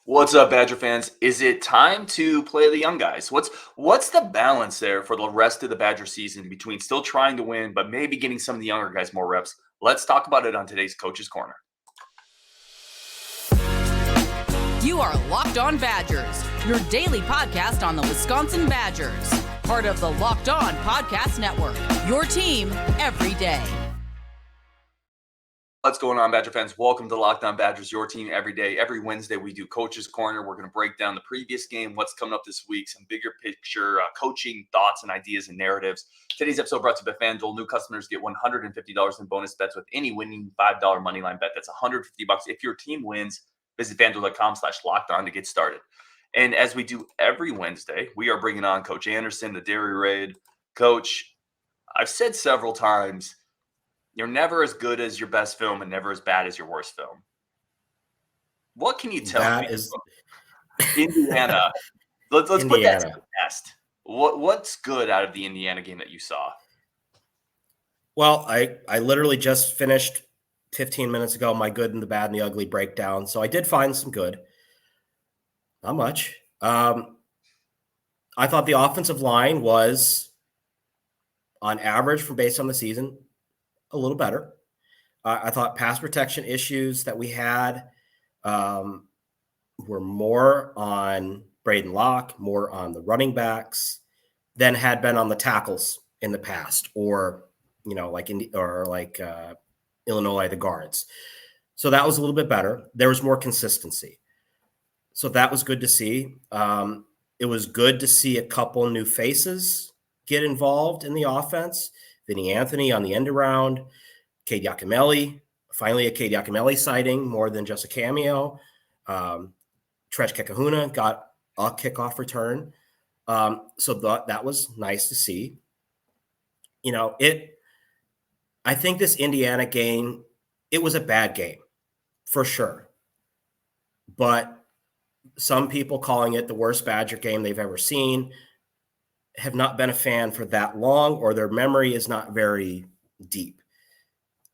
What's up, Badger fans? Is it time to play the young guys? What's the balance there for the rest of the Badger season between still trying to win, but maybe getting some of the younger guys more reps? Let's talk about it on today's Coach's Corner. You are Locked On Badgers, your daily podcast on the Wisconsin Badgers. Part of the Locked On Podcast Network, your team every day. What's going on, Badger fans? Welcome to Locked On Badgers, your team every day. Every Wednesday, we do Coach's Corner. We're going to break down the previous game, what's coming up this week, some bigger picture coaching thoughts and ideas and narratives. Today's episode brought to you by FanDuel. New customers get $150 in bonus bets with any winning $5 moneyline bet. That's $150 if your team wins. Visit FanDuel.com/lockedon to get started. And as we do every Wednesday, we are bringing on Coach Anderson, the Dairy Raid. Coach, I've said several times, you're never as good as your best film and never as bad as your worst film. What can you tell me? Indiana. Let's put that to the test. What's good out of the Indiana game that you saw? Well, I literally just finished 15 minutes ago my good and the bad and the ugly breakdown. So I did find some good. Not much. I thought the offensive line was, on average, based on the season, a little better. I thought pass protection issues that we had were more on Braden Locke, more on the running backs than had been on the tackles in the past, or Illinois, the guards. So that was a little bit better. There was more consistency. So that was good to see. It was good to see a couple new faces get involved in the offense. Vinny Anthony on the end around, Cade Yacamelli, finally a Cade Yacamelli sighting more than just a cameo. Trej Kekahuna got a kickoff return. So that was nice to see. I think this Indiana game, it was a bad game for sure. But some people calling it the worst Badger game they've ever seen have not been a fan for that long, or their memory is not very deep.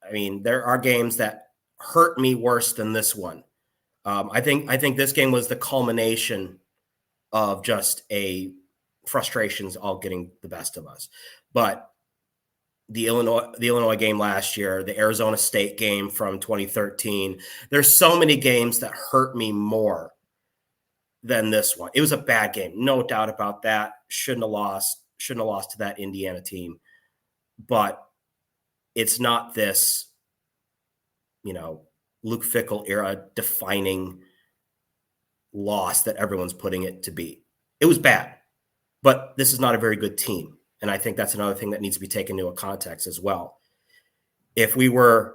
I mean, there are games that hurt me worse than this one. I think this game was the culmination of just a frustrations all getting the best of us. But the Illinois game last year, the Arizona State game from 2013, there's so many games that hurt me more than this one. It was a bad game, no doubt about that. Shouldn't have lost to that Indiana team. But it's not this, Luke Fickell era defining loss that everyone's putting it to be. It was bad, but this is not a very good team. And I think that's another thing that needs to be taken into a context as well. If we were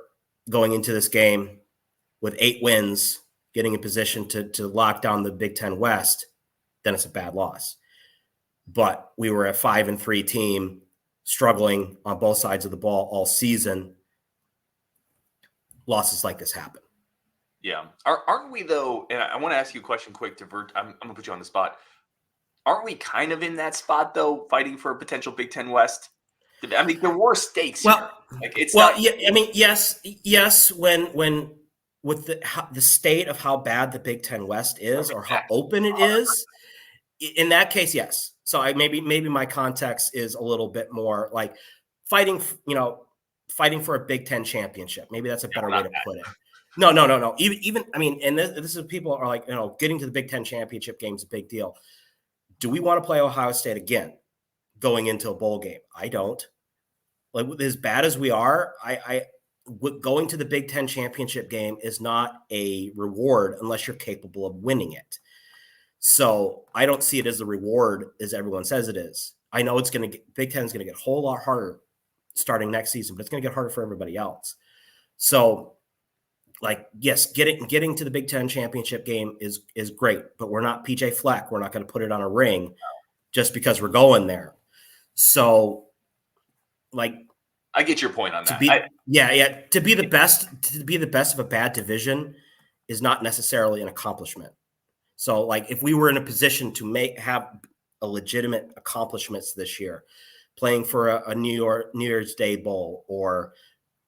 going into this game with 8 wins, getting in position to lock down the Big Ten West, then it's a bad loss. But we were a 5-3 team struggling on both sides of the ball all season. Losses like this happen. Yeah. Aren't we, though, and I want to ask you a question quick to I'm going to put you on the spot. Aren't we kind of in that spot, though, fighting for a potential Big Ten West? I mean, there were stakes here. Yes. When with the state of how bad the Big Ten West is, or how open it is, in that case, yes. So maybe my context is a little bit more like fighting for a Big Ten championship. Maybe that's a better way to put it. No. Even I mean, and this is, people are like, getting to the Big Ten championship game is a big deal. Do we want to play Ohio State again going into a bowl game? I don't. Like, as bad as we are, going to the Big Ten championship game is not a reward unless you're capable of winning it. So I don't see it as a reward as everyone says it is. I know Big Ten is going to get a whole lot harder starting next season, but it's going to get harder for everybody else. So, yes, getting to the Big Ten championship game is great, but we're not PJ Fleck. We're not going to put it on a ring just because we're going there. So, I get your point on that. To be the best of a bad division is not necessarily an accomplishment. So, if we were in a position to have a legitimate accomplishments this year, playing for a New Year's Day bowl, or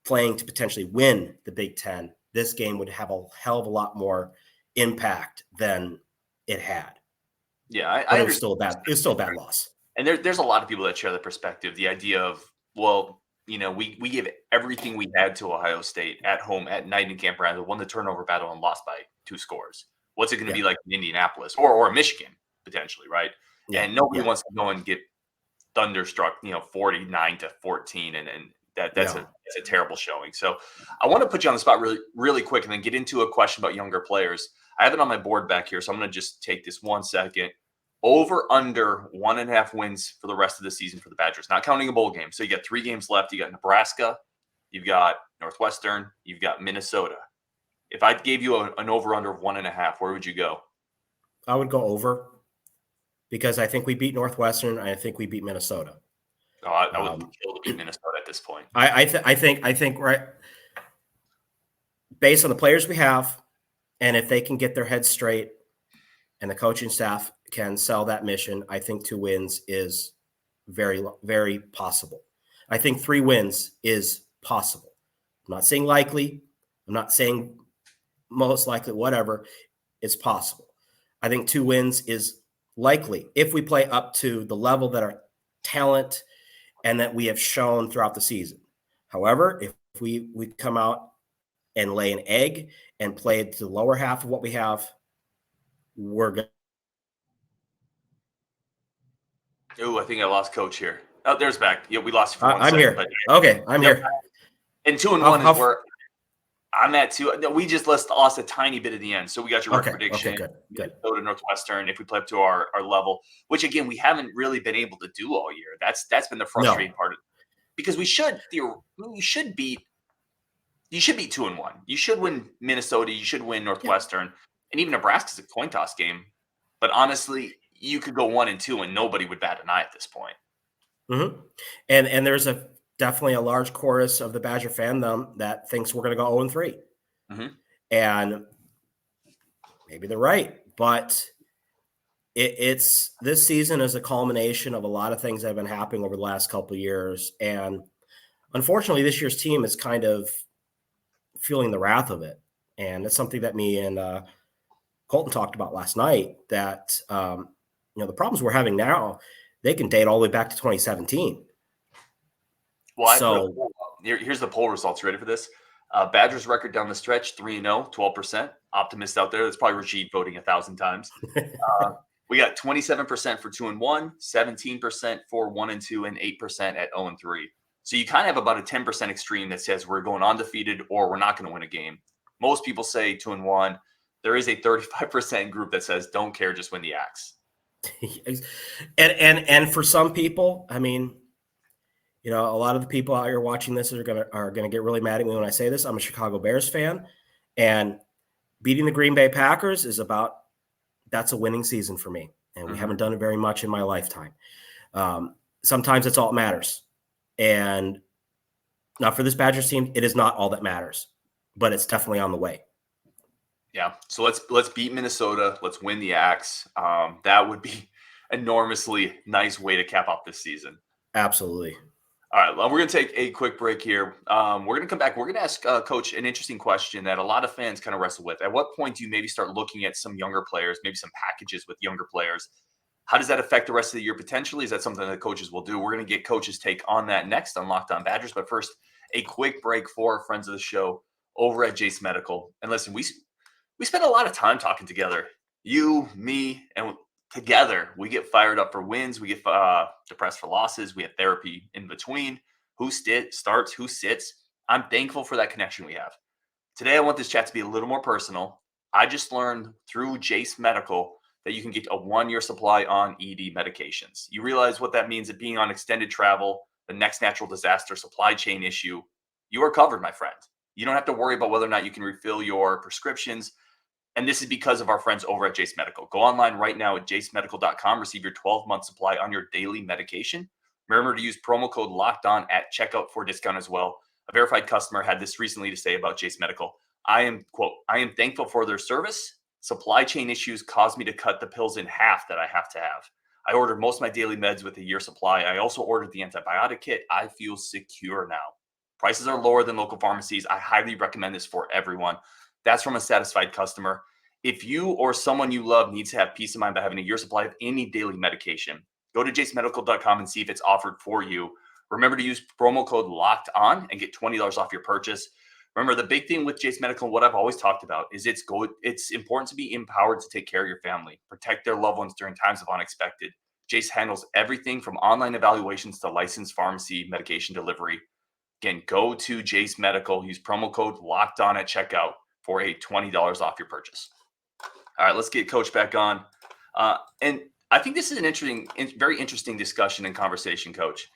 playing to potentially win the Big Ten, this game would have a hell of a lot more impact than it had. Yeah, I But it was understand. still a bad loss. And there's a lot of people that share the perspective, the idea of, well, we gave everything we had to Ohio State at home at Knighton Camp Randall, won the turnover battle and lost by 2 scores. What's it going to be like in Indianapolis or Michigan potentially, right? Yeah. And nobody wants to go and get thunderstruck, 49-14, and that's a terrible showing. So I want to put you on the spot really, really quick and then get into a question about younger players. I have it on my board back here, so I'm going to just take this 1 second. Over under 1.5 wins for the rest of the season for the Badgers, not counting a bowl game. So you got 3 games left. You got Nebraska, you've got Northwestern, you've got Minnesota. If I gave you an over under of 1.5, where would you go? I would go over because I think we beat Northwestern. And I think we beat Minnesota. Oh, I would kill to beat Minnesota at this point. I think right based on the players we have, and if they can get their heads straight, and the coaching staff can sell that mission, I think 2 wins is very, very possible. I think 3 wins is possible. I'm not saying likely. I'm not saying most likely, whatever. It's possible. I think 2 wins is likely if we play up to the level that our talent and that we have shown throughout the season. However, if we come out and lay an egg and play to the lower half of what we have, we're good. Oh, I think I lost coach here. Oh, there's back. Yeah, we lost you for 1 I'm second. here. But okay, I'm here. And 2-1 is where I'm at too. No, we just lost a tiny bit at the end. So we got your record prediction. Okay, good. Go to Northwestern if we play up to our level, which again we haven't really been able to do all year. That's been the frustrating part of it. Because we should beat 2-1. You should win Minnesota. You should win Northwestern, and even Nebraska's a coin toss game. But honestly, you could go 1-2 and nobody would bat an eye at this point. Mm-hmm. And there's definitely a large chorus of the Badger fandom that thinks we're going to go 0-3. Mm-hmm. And maybe they're right, but it's this season is a culmination of a lot of things that have been happening over the last couple of years. And unfortunately, this year's team is kind of feeling the wrath of it. And it's something that me and Colton talked about last night, that the problems we're having now, they can date all the way back to 2017. Well, here's the poll results. You ready for this? Badgers record down the stretch, 3-0, 12%. Optimists out there. That's probably Rajiv voting 1,000 times. We got 27% for 2-1, 17% for 1-2, and 8% at 0-3. So you kind of have about a 10% extreme that says we're going undefeated or we're not going to win a game. Most people say 2-1. There is a 35% group that says don't care, just win the axe. And for some people, I mean, a lot of the people out here watching this are gonna get really mad at me when I say this. I'm a Chicago Bears fan, and beating the Green Bay Packers that's a winning season for me. And we haven't done it very much in my lifetime. Sometimes it's all that matters. And now for this Badgers team, it is not all that matters, but it's definitely on the way. Yeah. So let's beat Minnesota. Let's win the axe. That would be enormously nice way to cap off this season. Absolutely. All right, well, we're going to take a quick break here. We're going to come back. We're going to ask Coach an interesting question that a lot of fans kind of wrestle with. At what point do you maybe start looking at some younger players, maybe some packages with younger players? How does that affect the rest of the year potentially? Is that something that coaches will do? We're going to get Coach's take on that next on Locked On Badgers. But first, a quick break for our friends of the show over at Jace Medical. And listen, we spend a lot of time talking together. You, me, and together, we get fired up for wins. We get depressed for losses. We have therapy in between. Who starts, who sits. I'm thankful for that connection we have. Today, I want this chat to be a little more personal. I just learned through Jace Medical that you can get a 1-year supply on ED medications. You realize what that means, it being on extended travel, the next natural disaster, supply chain issue. You are covered, my friend. You don't have to worry about whether or not you can refill your prescriptions. And this is because of our friends over at Jace Medical. Go online right now at jacemedical.com. Receive your 12-month supply on your daily medication. Remember to use promo code LOCKEDON at checkout for a discount as well. A verified customer had this recently to say about Jace Medical. I am thankful for their service. Supply chain issues caused me to cut the pills in half that I have to have. I ordered most of my daily meds with a year supply. I also ordered the antibiotic kit. I feel secure now. Prices are lower than local pharmacies. I highly recommend this for everyone. That's from a satisfied customer. If you or someone you love needs to have peace of mind by having a year supply of any daily medication, go to jacemedical.com and see if it's offered for you. Remember to use promo code LOCKED ON and get $20 off your purchase. Remember, the big thing with Jace Medical, what I've always talked about, is it's important to be empowered to take care of your family, protect their loved ones during times of unexpected. Jace handles everything from online evaluations to licensed pharmacy medication delivery. Again, go to Jace Medical, use promo code LOCKED ON at checkout for a $20 off your purchase. All right, let's get Coach back on. And I think this is an very interesting discussion and conversation, Coach.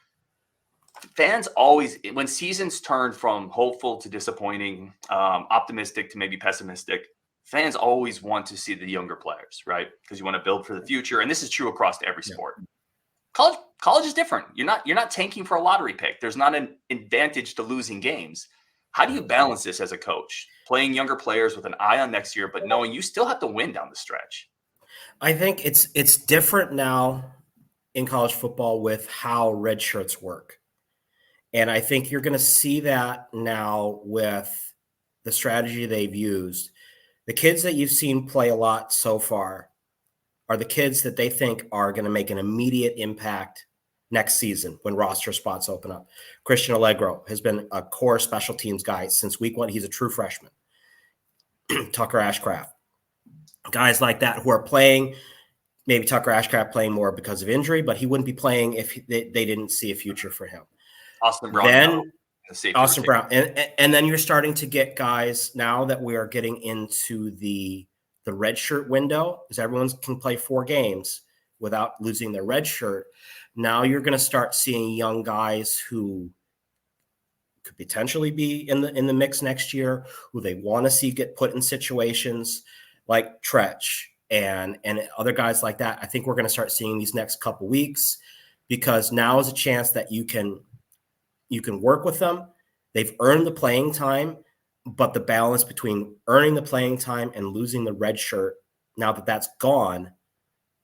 Fans always, when seasons turn from hopeful to disappointing, optimistic to maybe pessimistic, fans always want to see the younger players, right? Because you want to build for the future, and this is true across every sport. College is different. You're not tanking for a lottery pick. There's not an advantage to losing games. How do you balance this as a coach, playing younger players with an eye on next year, but knowing you still have to win down the stretch? I think it's different now in college football with how red shirts work. And I think you're going to see that now with the strategy they've used. The kids that you've seen play a lot so far are the kids that they think are going to make an immediate impact next season when roster spots open up. Christian Allegro has been a core special teams guy since week one. He's a true freshman. Tucker Ashcraft. Guys like that who are playing, maybe Tucker Ashcraft playing more because of injury, but he wouldn't be playing if they didn't see a future for him. Austin Brown. Then Austin Brown. And then you're starting to get guys now that we are getting into the red shirt window, because everyone can play 4 games without losing their red shirt. Now you're going to start seeing young guys who could potentially be in the mix next year, who they want to see get put in situations like Tretch and other guys like that. I think we're going to start seeing these next couple weeks, because now is a chance that you can work with them. They've earned the playing time, but the balance between earning the playing time and losing the red shirt, now that that's gone,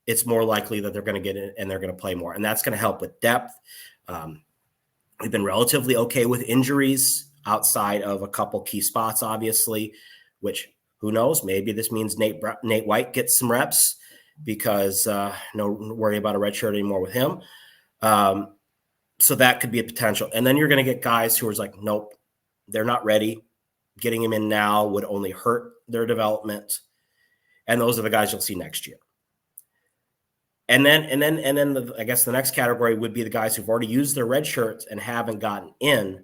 it's more likely that they're going to get it and they're going to play more. And that's going to help with depth. We've been relatively okay with injuries outside of a couple key spots, obviously, which who knows, maybe this means Nate White gets some reps, because no worry about a red shirt anymore with him. So that could be a potential. And then you're going to get guys who are like, nope, they're not ready. Getting them in now would only hurt their development. And those are the guys you'll see next year. And then I guess the next category would be the guys who've already used their red shirts and haven't gotten in.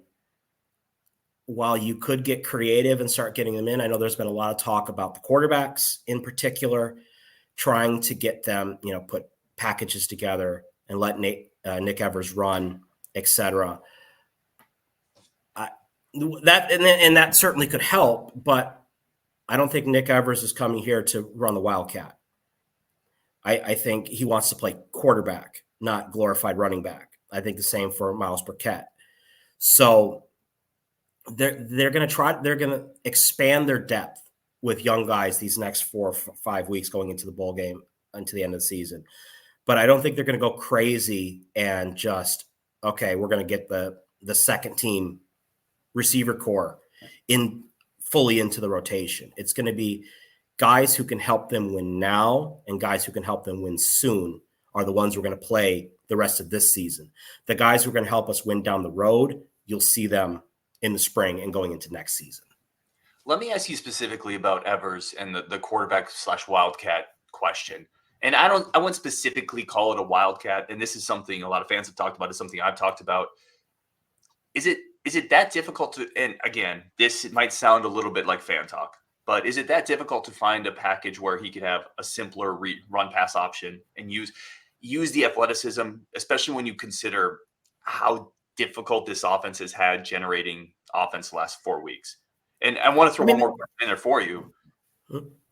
While you could get creative and start getting them in, I know there's been a lot of talk about the quarterbacks in particular, trying to get them, put packages together and let Nick Evers run, etc. That certainly could help, but I don't think Nick Evers is coming here to run the Wildcat. I think he wants to play quarterback, not glorified running back. I think the same for Miles Burkett. So they're going to expand their depth with young guys these next 4 or 5 weeks going into the bowl game until the end of the season. But I don't think they're going to go crazy and just, okay, we're going to get the second team receiver core fully into the rotation. It's going to be guys who can help them win now and guys who can help them win soon are the ones we're going to play the rest of this season. The guys who are going to help us win down the road, you'll see them in the spring and going into next season. Let me ask you specifically about Evers and the quarterback / Wildcat question. And I wouldn't specifically call it a Wildcat. And this is something a lot of fans have talked about. It's something I've talked about. Is it that difficult to, and again, this might sound a little bit like fan talk, but is it that difficult to find a package where he could have a simpler run pass option and use the athleticism, especially when you consider how difficult this offense has had generating offense the last 4 weeks? And I want to throw one more question in there for you.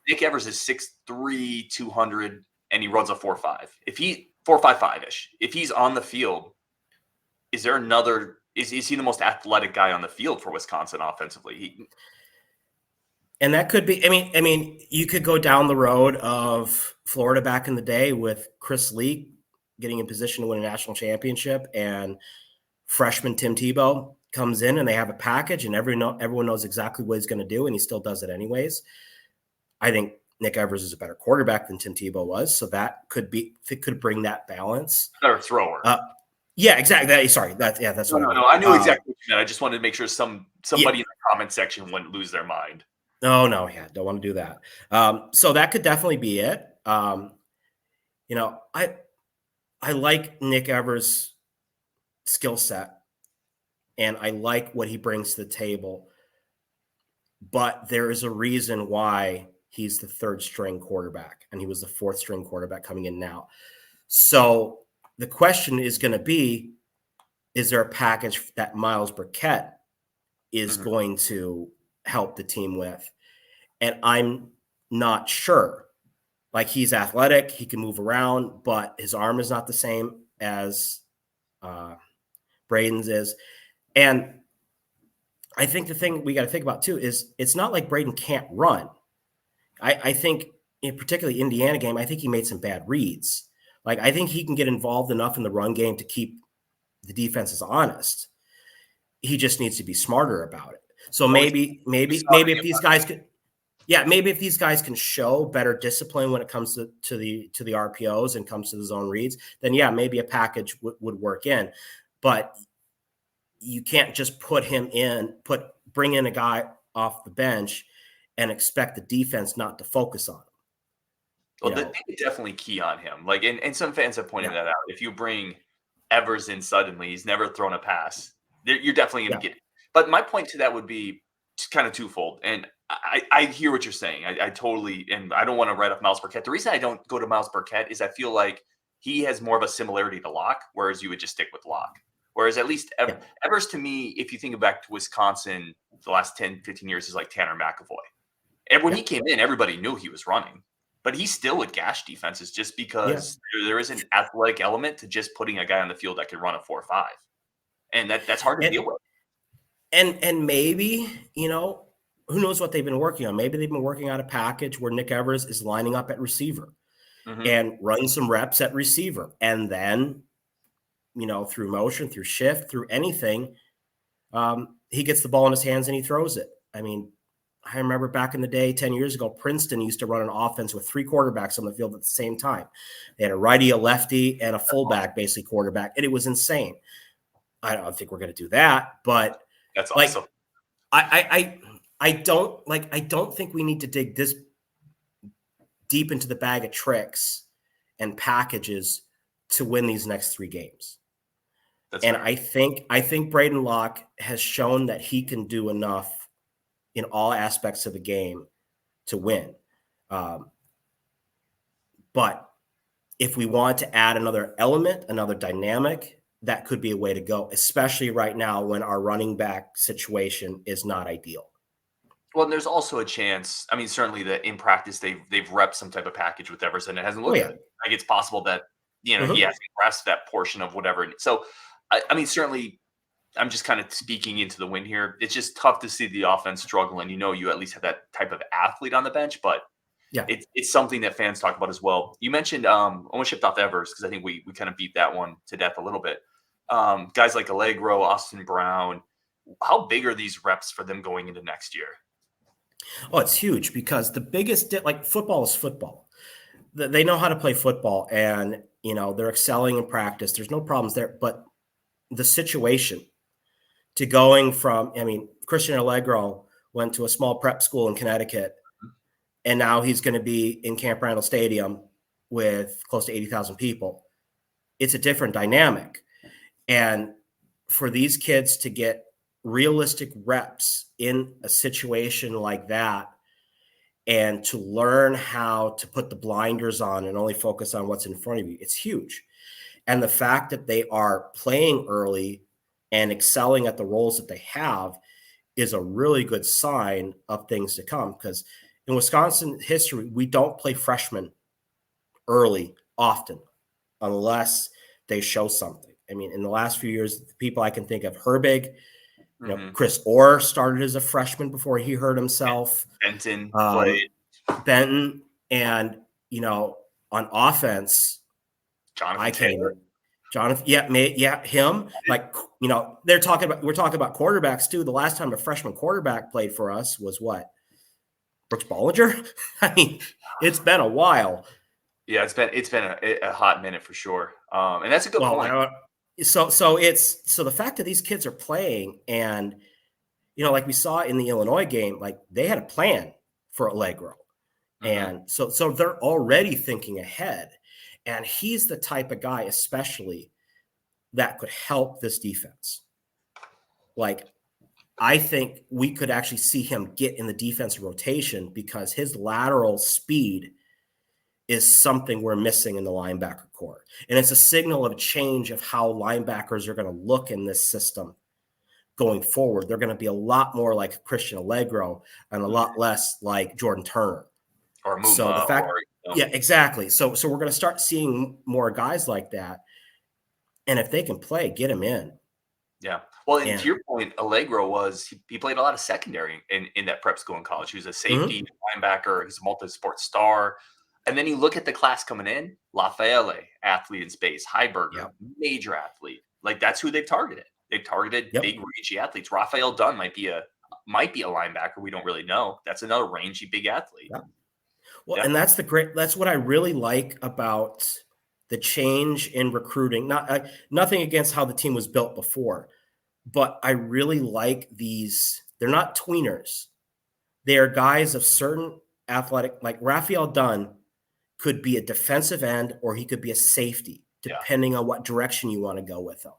Nick Evers is 6'3", 200, and he runs a 4.5. If he 4.55-ish, if he's on the field, is there another? Is he the most athletic guy on the field for Wisconsin offensively? And that could be. I mean, you could go down the road of Florida back in the day with Chris Leak getting in position to win a national championship, and freshman Tim Tebow comes in and they have a package, and everyone knows exactly what he's going to do, and he still does it anyways. I think Nick Evers is a better quarterback than Tim Tebow was, so that could bring that balance. Better thrower. Yeah, exactly. Sorry, that's what I meant. No, I knew exactly what you meant. I just wanted to make sure somebody Yeah. in the comment section wouldn't lose their mind. No, don't want to do that. So that could definitely be it. You know, I like Nick Evers' skill set, and I like what he brings to the table. But there is a reason why he's the third string quarterback, and he was the fourth string quarterback coming in now. So the question is going to be, is there a package that Miles Burkett is going to help the team with? And I'm not sure. Like, he's athletic, he can move around, but his arm is not the same as Braden's is. And I think the thing we got to think about too is it's not like Braden can't run. I think, in particularly Indiana game, I think he made some bad reads. Like, I think he can get involved enough in the run game to keep the defenses honest. He just needs to be smarter about it. So maybe if these guys could, maybe if these guys can show better discipline when it comes to the RPOs and comes to the zone reads, then maybe a package would work in. But you can't just bring in a guy off the bench and expect the defense not to focus on him. Well, they definitely key on him. Like, and some fans have pointed that out. If you bring Evers in suddenly, he's never thrown a pass. You're definitely going to get it. But my point to that would be kind of twofold. And I hear what you're saying. I totally, and I don't want to write off Miles Burkett. The reason I don't go to Miles Burkett is I feel like he has more of a similarity to Locke, whereas you would just stick with Locke. Whereas at least Evers, to me, if you think back to Wisconsin, the last 10, 15 years, is like Tanner McAvoy. And when he came in, everybody knew he was running. But he still would gash defenses just because there is an athletic element to just putting a guy on the field that could run a 4.5. And that's hard to deal with. And maybe, who knows what they've been working on? Maybe they've been working on a package where Nick Evers is lining up at receiver and running some reps at receiver. And then, through motion, through shift, through anything, he gets the ball in his hands and he throws it. I mean, I remember back in the day, 10 years ago, Princeton used to run an offense with 3 quarterbacks on the field at the same time. They had a righty, a lefty, and a fullback, basically quarterback. And it was insane. I don't think we're going to do that, but that's awesome. I don't think we need to dig this deep into the bag of tricks and packages to win these next 3 games. That's fair. I think Braden Locke has shown that he can do enough in all aspects of the game to win. But if we want to add another element, another dynamic, that could be a way to go, especially right now when our running back situation is not ideal. Well, and there's also a chance. I mean, certainly that in practice they've repped some type of package with Evers, and it hasn't looked good. Like, it's possible that he hasn't grasped that portion of whatever. So, I mean, certainly, I'm just kind of speaking into the wind here. It's just tough to see the offense struggle, and you at least have that type of athlete on the bench, but it's something that fans talk about as well. You mentioned almost shipped off Evers because I think we kind of beat that one to death a little bit. Guys like Allegro, Austin Brown, how big are these reps for them going into next year? Oh, it's huge because the biggest football is football. They know how to play football, and they're excelling in practice. There's no problems there, but the situation to going from, Christian Allegro went to a small prep school in Connecticut, and now he's going to be in Camp Randall Stadium with close to 80,000 people. It's a different dynamic. And for these kids to get realistic reps in a situation like that and to learn how to put the blinders on and only focus on what's in front of you, it's huge. And the fact that they are playing early and excelling at the roles that they have is a really good sign of things to come. Because in Wisconsin history, we don't play freshmen early often unless they show something. I mean, in the last few years, the people I can think of, Herbig, Chris Orr started as a freshman before he hurt himself. Benton played. Benton, and on offense, Jonathan Taylor. Him. Like, we're talking about quarterbacks too. The last time a freshman quarterback played for us was what? Brooks Bollinger? I mean, it's been a while. Yeah, it's been a hot minute for sure. And that's a good point. So the fact that these kids are playing, and like we saw in the Illinois game, like they had a plan for Allegro. And so they're already thinking ahead. And he's the type of guy, especially, that could help this defense. Like, I think we could actually see him get in the defensive rotation because his lateral speed is something we're missing in the linebacker core. And it's a signal of change of how linebackers are going to look in this system going forward. They're going to be a lot more like Christian Allegro and a lot less like Jordan Turner. Or Muma. Yeah, exactly. So we're going to start seeing more guys like that. And if they can play, get them in. Yeah. Well, and to your point, Allegro he played a lot of secondary in that prep school in college. He was a safety, linebacker. He's a multi-sport star. And then you look at the class coming in, Lafayette, athlete in space, Heiberger, major athlete. Like, that's who they've targeted. They've targeted big, rangy athletes. Raphael Dunn might be a linebacker. We don't really know. That's another rangy, big athlete. Yeah. Well, and that's what I really like about the change in recruiting. Nothing against how the team was built before, but I really like these. They're not tweeners. They are guys of certain athletic, like Raphael Dunn could be a defensive end or he could be a safety, depending on what direction you want to go with him.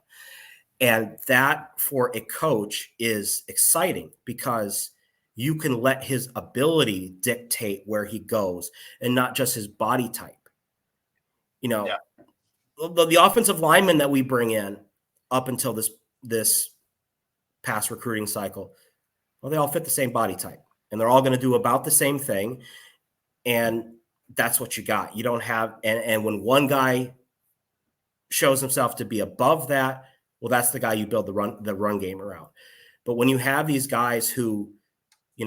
And that, for a coach, is exciting because you can let his ability dictate where he goes and not just his body type. The offensive linemen that we bring in up until this past recruiting cycle, well, they all fit the same body type and they're all going to do about the same thing. And that's what you got. You don't have, and when one guy shows himself to be above that, well, that's the guy you build the run game around. But when you have these guys who, you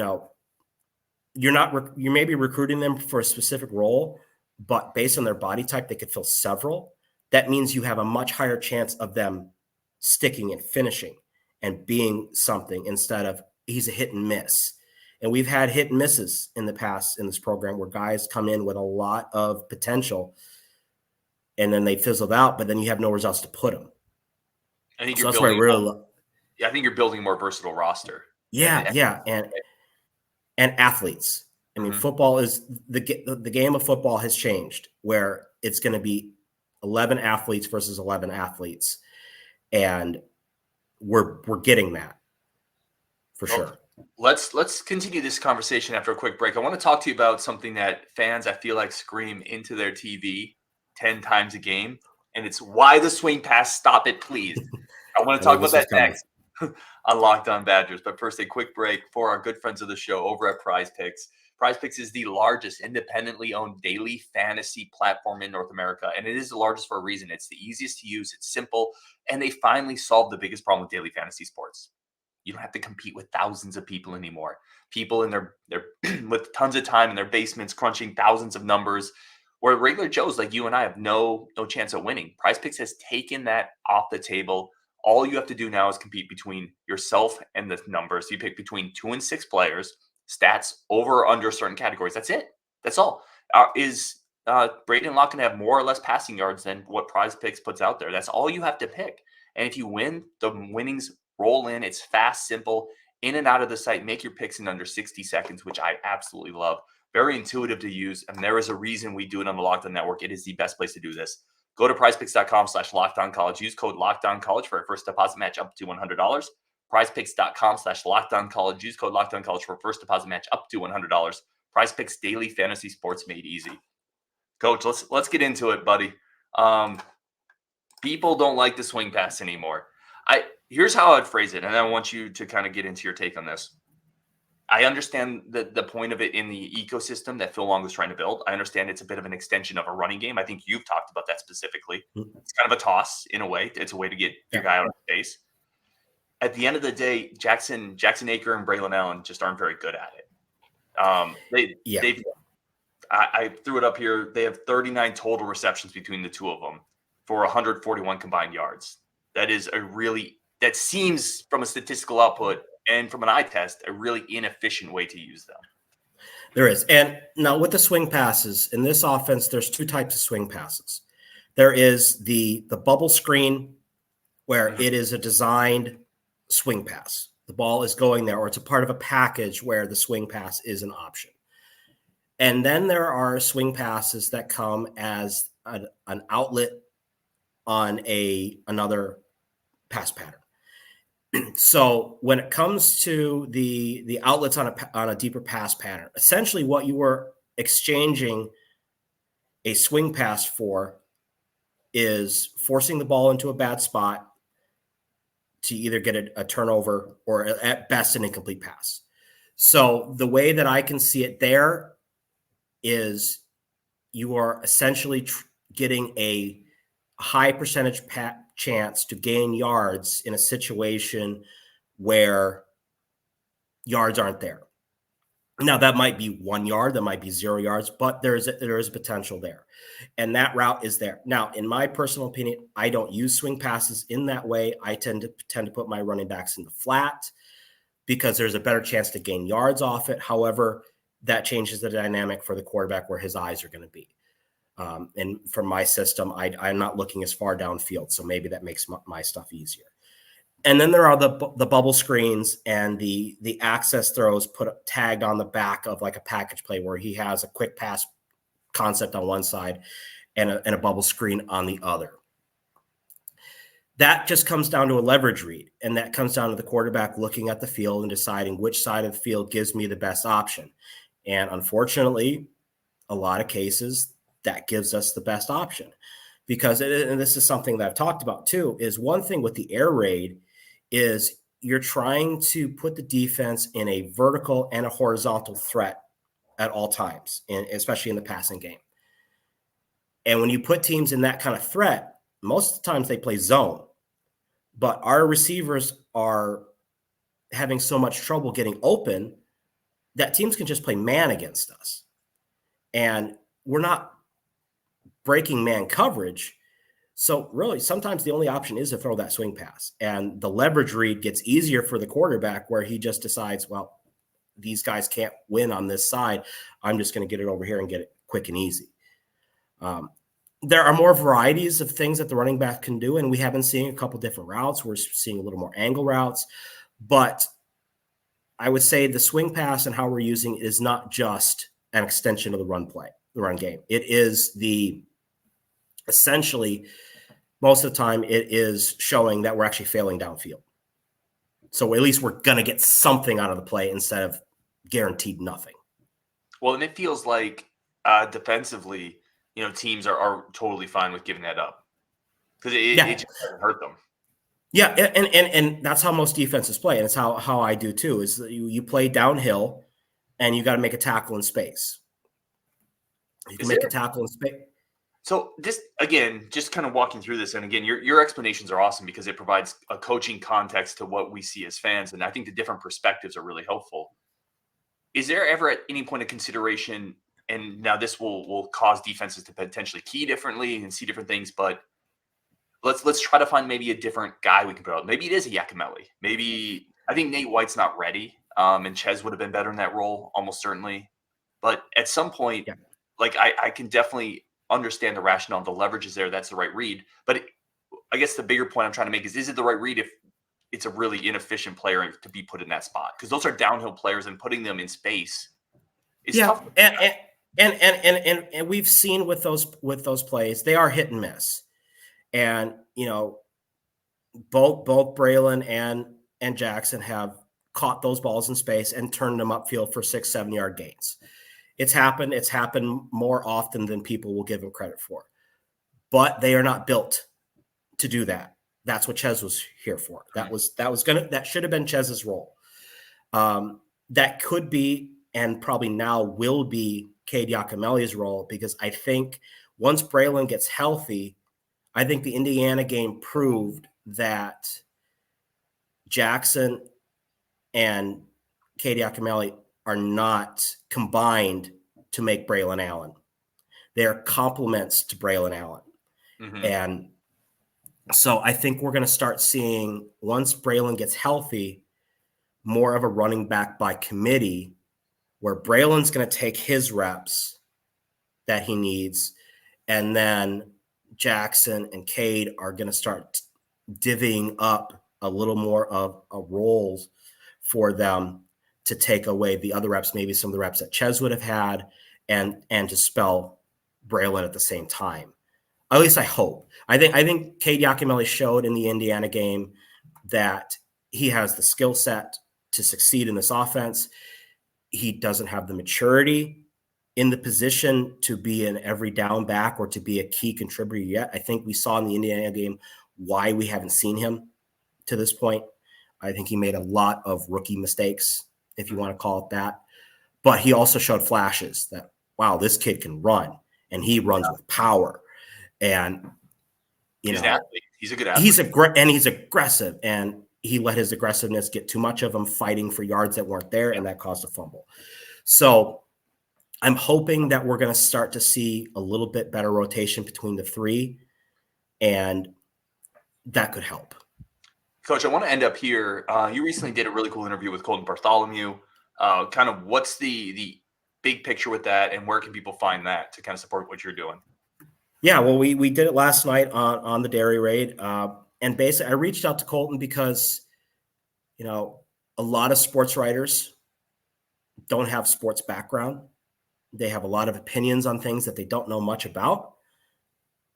may be recruiting them for a specific role, but based on their body type, they could fill several. That means you have a much higher chance of them sticking and finishing and being something instead of he's a hit and miss. And we've had hit and misses in the past in this program where guys come in with a lot of potential and then they fizzled out, but then you have nowhere else to put them. I think you're building I think you're building a more versatile roster. Yeah. And athletes. I mean, football is the game of football has changed where it's going to be 11 athletes versus 11 athletes. And we're getting that for sure. Let's continue this conversation after a quick break. I want to talk to you about something that fans, I feel like, scream into their TV 10 times a game. And it's why the swing pass, stop it, please. I want to talk about that next on Locked On Badgers. But first, a quick break for our good friends of the show over at Prize Picks. Prize Picks is the largest independently owned daily fantasy platform in North America. And it is the largest for a reason. It's the easiest to use. It's simple. And they finally solved the biggest problem with daily fantasy sports. You don't have to compete with thousands of people anymore. People in their with tons of time in their basements crunching thousands of numbers, where regular Joes like you and I have no chance of winning. Prize Picks has taken that off the table. All you have to do now is compete between yourself and the numbers. You pick between 2 and 6 players, stats over or under certain categories. That's it. That's all. Is Braden Locke going to have more or less passing yards than what Prize Picks puts out there? That's all you have to pick. And if you win, the winnings roll in. It's fast, simple, in and out of the site. Make your picks in under 60 seconds, which I absolutely love. Very intuitive to use. And there is a reason we do it on the Locked On Network. It is the best place to do this. Go to prizepicks.com/lockedoncollege. Use code LOCKEDONCollege for a first deposit match up to $100. prizepicks.com/lockedoncollege. Use code LOCKEDONCollege for a first deposit match up to $100. Prize Picks, daily fantasy sports made easy. Coach, let's get into it, buddy. People don't like the swing pass anymore. Here's how I'd phrase it, and I want you to kind of get into your take on this. I understand the point of it in the ecosystem that Phil Long was trying to build. I understand it's a bit of an extension of a running game. I think you've talked about that specifically. It's kind of a toss in a way. It's a way to get your guy out of space. At the end of the day, Jackson Aker and Braylon Allen just aren't very good at it. I threw it up here. They have 39 total receptions between the two of them for 141 combined yards. That seems, from a statistical output and from an eye test, a really inefficient way to use them. There is. And now with the swing passes in this offense, there's two types of swing passes. There is the bubble screen where it is a designed swing pass. The ball is going there, or it's a part of a package where the swing pass is an option. And then there are swing passes that come as an outlet on another pass pattern. So when it comes to the outlets on a deeper pass pattern, essentially what you were exchanging a swing pass for is forcing the ball into a bad spot to either get a turnover or at best an incomplete pass. So the way that I can see it there is you are essentially getting a high percentage chance to gain yards in a situation where yards aren't there. Now that might be 1 yard, that might be 0 yards, but there is a potential there. And that route is there. Now, in my personal opinion, I don't use swing passes in that way. I tend to put my running backs in the flat because there's a better chance to gain yards off it. However, that changes the dynamic for the quarterback where his eyes are going to be. And for my system, I'm not looking as far downfield, so maybe that makes my stuff easier. And then there are the bubble screens and the access throws tagged on the back of like a package play where he has a quick pass concept on one side and a bubble screen on the other. That just comes down to a leverage read, and that comes down to the quarterback looking at the field and deciding which side of the field gives me the best option. And unfortunately, a lot of cases, that gives us the best option because and this is something that I've talked about too, is one thing with the air raid is you're trying to put the defense in a vertical and a horizontal threat at all times, and especially in the passing game. And when you put teams in that kind of threat, most of the times they play zone, but our receivers are having so much trouble getting open that teams can just play man against us. And we're not breaking man coverage. So really, sometimes the only option is to throw that swing pass. And the leverage read gets easier for the quarterback where he just decides, well, these guys can't win on this side. I'm just going to get it over here and get it quick and easy. There are more varieties of things that the running back can do, and we have been seeing a couple different routes. We're seeing a little more angle routes. But I would say the swing pass and how we're using it is not just an extension of the run play, the run game. It is essentially, most of the time, it is showing that we're actually failing downfield. So at least we're going to get something out of the play instead of guaranteed nothing. Well, and it feels like defensively, teams are totally fine with giving that up because it just doesn't hurt them. Yeah, and that's how most defenses play, and it's how I do too. Is you play downhill, and you got to make a tackle in space. You can make a tackle in space. So this, again, just kind of walking through this, and again, your explanations are awesome because it provides a coaching context to what we see as fans, and I think the different perspectives are really helpful. Is there ever at any point of consideration, and now this will cause defenses to potentially key differently and see different things, but let's try to find maybe a different guy we can put out. Maybe it is a Yacamelli. Maybe I think Nate White's not ready, and Ches would have been better in that role, almost certainly. But at some point, like I can definitely understand the rationale. The leverage is there. That's the right read. But I guess the bigger point I'm trying to make is it the right read if it's a really inefficient player to be put in that spot? Because those are downhill players, and putting them in space is tough. And we've seen with those plays, they are hit and miss. And both Braylon and Jackson have caught those balls in space and turned them upfield for 6-7 yard gains. It's happened more often than people will give them credit for. But they are not built to do that. That's what Ches was here for. That should have been Ches's role. That could be, and probably now will be, Cade Yacamelli's role, because I think once Braylon gets healthy, I think the Indiana game proved that Jackson and Cade Yacamelli are not combined to make Braylon Allen. They're complements to Braylon Allen. Mm-hmm. And so I think we're going to start seeing, once Braylon gets healthy, more of a running back by committee where Braylon's going to take his reps that he needs, and then Jackson and Cade are going to start divvying up a little more of a roles for them to take away the other reps, maybe some of the reps that Ches would have had, and to spell Braylon at the same time. At least I hope. I think Cade Yacamelli showed in the Indiana game that he has the skill set to succeed in this offense. He doesn't have the maturity in the position to be an every down back or to be a key contributor yet. I think we saw in the Indiana game why we haven't seen him to this point. I think he made a lot of rookie mistakes, if you want to call it that. But he also showed flashes that, wow, this kid can run, and he runs with power. And, he's an athlete. He's a good athlete. He's aggressive, and he let his aggressiveness get too much of him fighting for yards that weren't there, and that caused a fumble. So I'm hoping that we're going to start to see a little bit better rotation between the three, and that could help. Coach, I want to end up here. You recently did a really cool interview with Colton Bartholomew. Kind of what's the big picture with that, and where can people find that to kind of support what you're doing? Yeah, well, we did it last night on the Dairy Raid. And basically, I reached out to Colton because, a lot of sports writers don't have sports background. They have a lot of opinions on things that they don't know much about.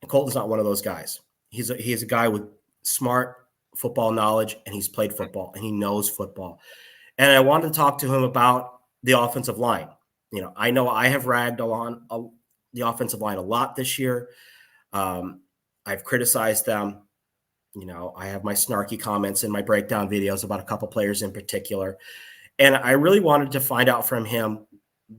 And Colton's not one of those guys. He's a guy with smart football knowledge, and he's played football, and he knows football. And I wanted to talk to him about the offensive line. I know I have ragged on the offensive line a lot this year. I've criticized them. I have my snarky comments in my breakdown videos about a couple players in particular. And I really wanted to find out from him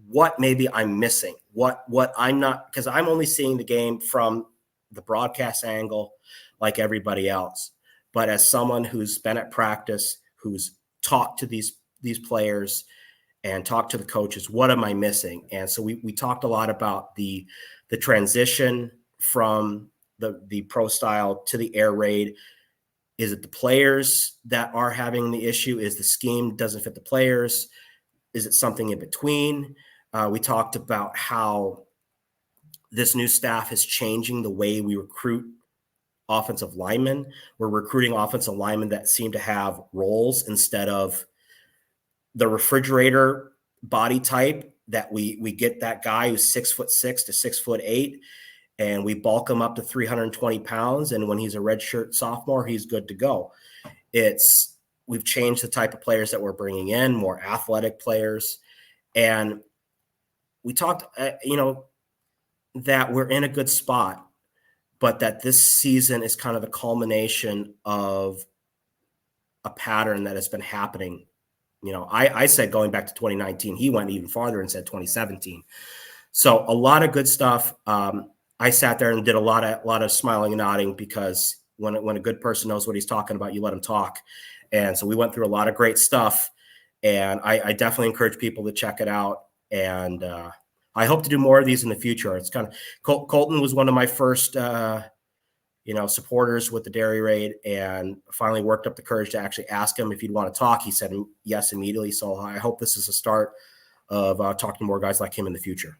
what maybe I'm missing, what I'm not, because I'm only seeing the game from the broadcast angle like everybody else. But as someone who's been at practice, who's talked to these players and talked to the coaches, what am I missing? And so we talked a lot about the transition from the pro style to the air raid. Is it the players that are having the issue? Is the scheme doesn't fit the players? Is it something in between? We talked about how this new staff is changing the way we recruit offensive linemen. We're recruiting offensive linemen that seem to have roles instead of the refrigerator body type that we get that guy who's 6'6" to 6'8", and we bulk him up to 320 pounds. And when he's a redshirt sophomore, he's good to go. We've changed the type of players that we're bringing in, more athletic players. And we talked, that we're in a good spot, but that this season is kind of the culmination of a pattern that has been happening. I said going back to 2019, he went even farther and said 2017. So a lot of good stuff. I sat there and did a lot of smiling and nodding, because when a good person knows what he's talking about, you let him talk. And so we went through a lot of great stuff, and I definitely encourage people to check it out. And I hope to do more of these in the future. It's kind of Colton was one of my first, supporters with the Dairy Raid, and finally worked up the courage to actually ask him if he'd want to talk. He said yes immediately. So I hope this is a start of talking to more guys like him in the future.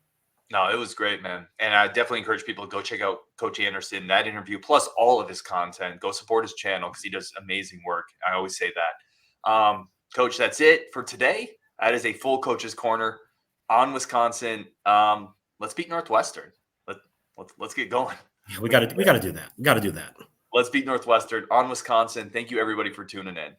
No, it was great, man. And I definitely encourage people to go check out Coach Anderson, that interview, plus all of his content. Go support his channel because he does amazing work. I always say that. Coach, that's it for today. That is a full Coach's Corner on Wisconsin. Let's beat Northwestern. Let's get going. Yeah, we got to do that. We got to do that. Let's beat Northwestern on Wisconsin. Thank you, everybody, for tuning in.